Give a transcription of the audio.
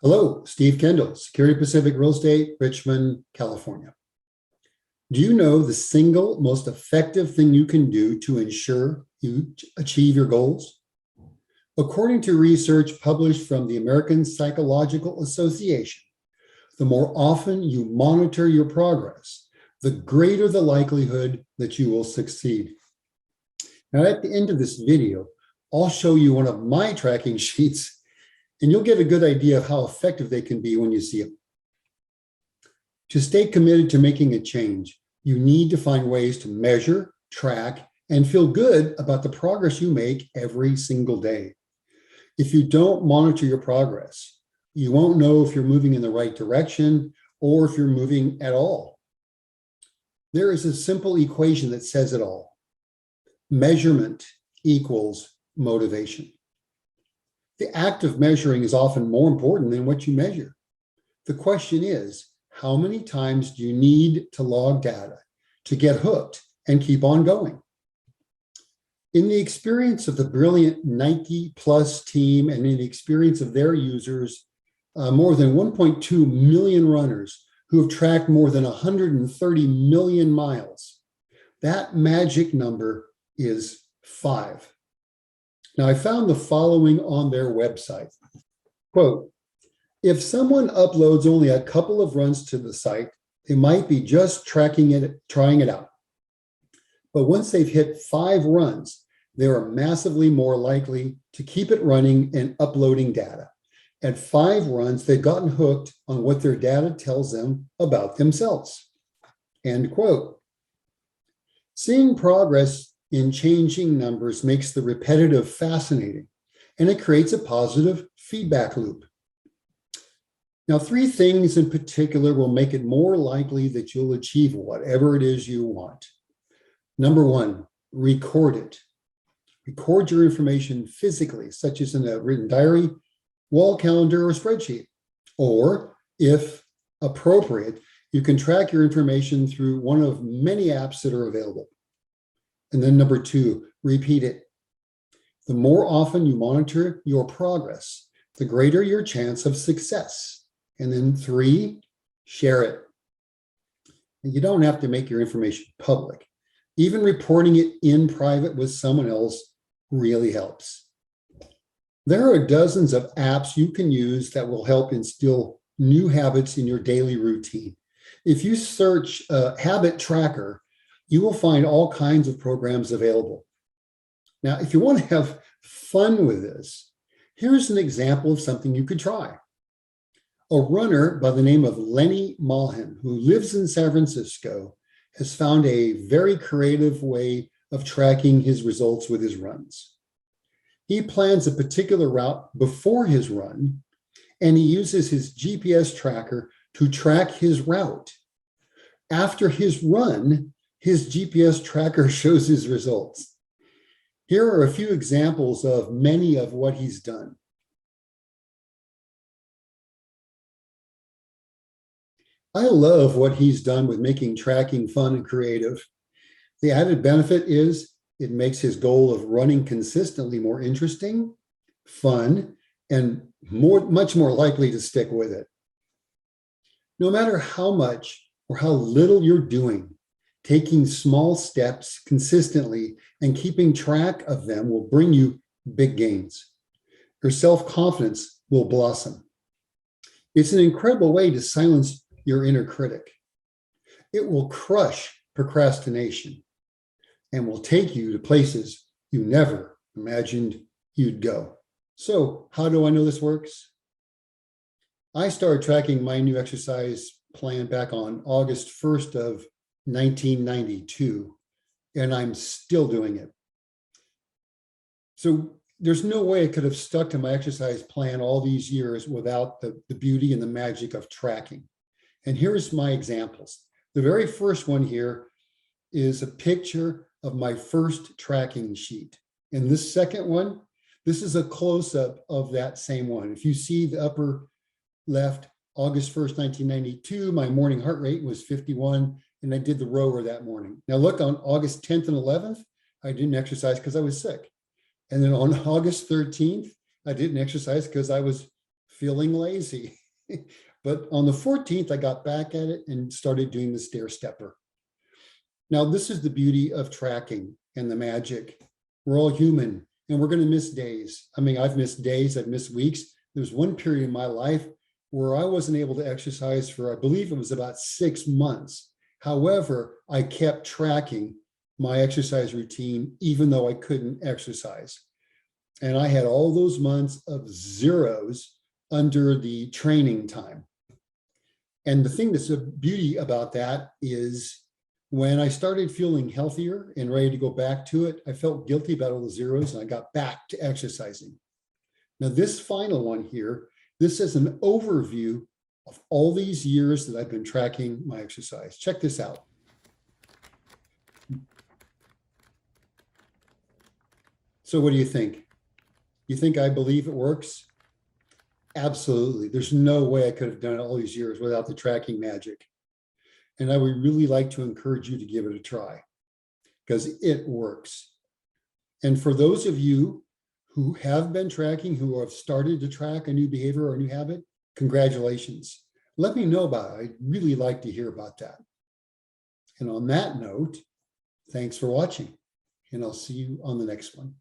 Hello, Steve Kendall, Security Pacific Real Estate, Richmond, California. Do you know the single most effective thing you can do to ensure you achieve your goals? According to research published from the American Psychological Association, the more often you monitor your progress, the greater the likelihood that you will succeed. Now, at the end of this video, I'll show you one of my tracking sheets, and you'll get a good idea of how effective they can be when you see them. To stay committed to making a change, you need to find ways to measure, track, and feel good about the progress you make every single day. If you don't monitor your progress, you won't know if you're moving in the right direction or if you're moving at all. There is a simple equation that says it all. Measurement equals motivation. The act of measuring is often more important than what you measure. The question is, how many times do you need to log data to get hooked and keep on going? In the experience of the brilliant Nike Plus team and in the experience of their users, more than 1.2 million runners who have tracked more than 130 million miles, that magic number is 5. Now, I found the following on their website. Quote, if someone uploads only a couple of runs to the site, they might be just trying it out. But once they've hit 5 runs, they are massively more likely to keep it running and uploading data. At 5 runs, they've gotten hooked on what their data tells them about themselves. End quote. Seeing progress in changing numbers makes the repetitive fascinating, and it creates a positive feedback loop. Now, 3 things in particular will make it more likely that you'll achieve whatever it is you want. Number 1, record it. Record your information physically, such as in a written diary, wall calendar, or spreadsheet. Or, if appropriate, you can track your information through one of many apps that are available. And then number 2, repeat it. The more often you monitor your progress, the greater your chance of success. And then 3, share it. And you don't have to make your information public. Even reporting it in private with someone else really helps. There are dozens of apps you can use that will help instill new habits in your daily routine. If you search habit tracker, you will find all kinds of programs available. Now, if you want to have fun with this, here's an example of something you could try. A runner by the name of Lenny Mahan, who lives in San Francisco, has found a very creative way of tracking his results with his runs. He plans a particular route before his run, and he uses his GPS tracker to track his route. After his run, his GPS tracker shows his results. Here are a few examples of many of what he's done. I love what he's done with making tracking fun and creative. The added benefit is it makes his goal of running consistently more interesting, fun, and much more likely to stick with it. No matter how much or how little you're doing, taking small steps consistently and keeping track of them will bring you big gains. Your self-confidence will blossom. It's an incredible way to silence your inner critic. It will crush procrastination and will take you to places you never imagined you'd go. So, how do I know this works? I started tracking my new exercise plan back on August 1st of 1992, and I'm still doing it. So there's no way I could have stuck to my exercise plan all these years without the beauty and the magic of tracking. And here's my examples. The very first one here is a picture of my first tracking sheet. And this second one, this is a close-up of that same one. If you see the upper left, August 1st, 1992, my morning heart rate was 51, and I did the rower that morning. Now look, on August 10th and 11th, I didn't exercise because I was sick. And then on August 13th, I didn't exercise because I was feeling lazy. But on the 14th, I got back at it and started doing the stair stepper. Now, this is the beauty of tracking and the magic. We're all human and we're going to miss days. I mean, I've missed days, I've missed weeks. There's one period in my life where I wasn't able to exercise for, I believe it was about 6 months. However, I kept tracking my exercise routine, even though I couldn't exercise. And I had all those months of zeros under the training time. And the thing that's a beauty about that is when I started feeling healthier and ready to go back to it, I felt guilty about all the zeros and I got back to exercising. Now, this final one here, this is an overview of all these years that I've been tracking my exercise. Check this out. So what do you think? You think I believe it works? Absolutely. There's no way I could have done it all these years without the tracking magic. And I would really like to encourage you to give it a try because it works. And for those of you who have been tracking, who have started to track a new behavior or a new habit, congratulations. Let me know about it. I'd really like to hear about that. And on that note, thanks for watching, and I'll see you on the next one.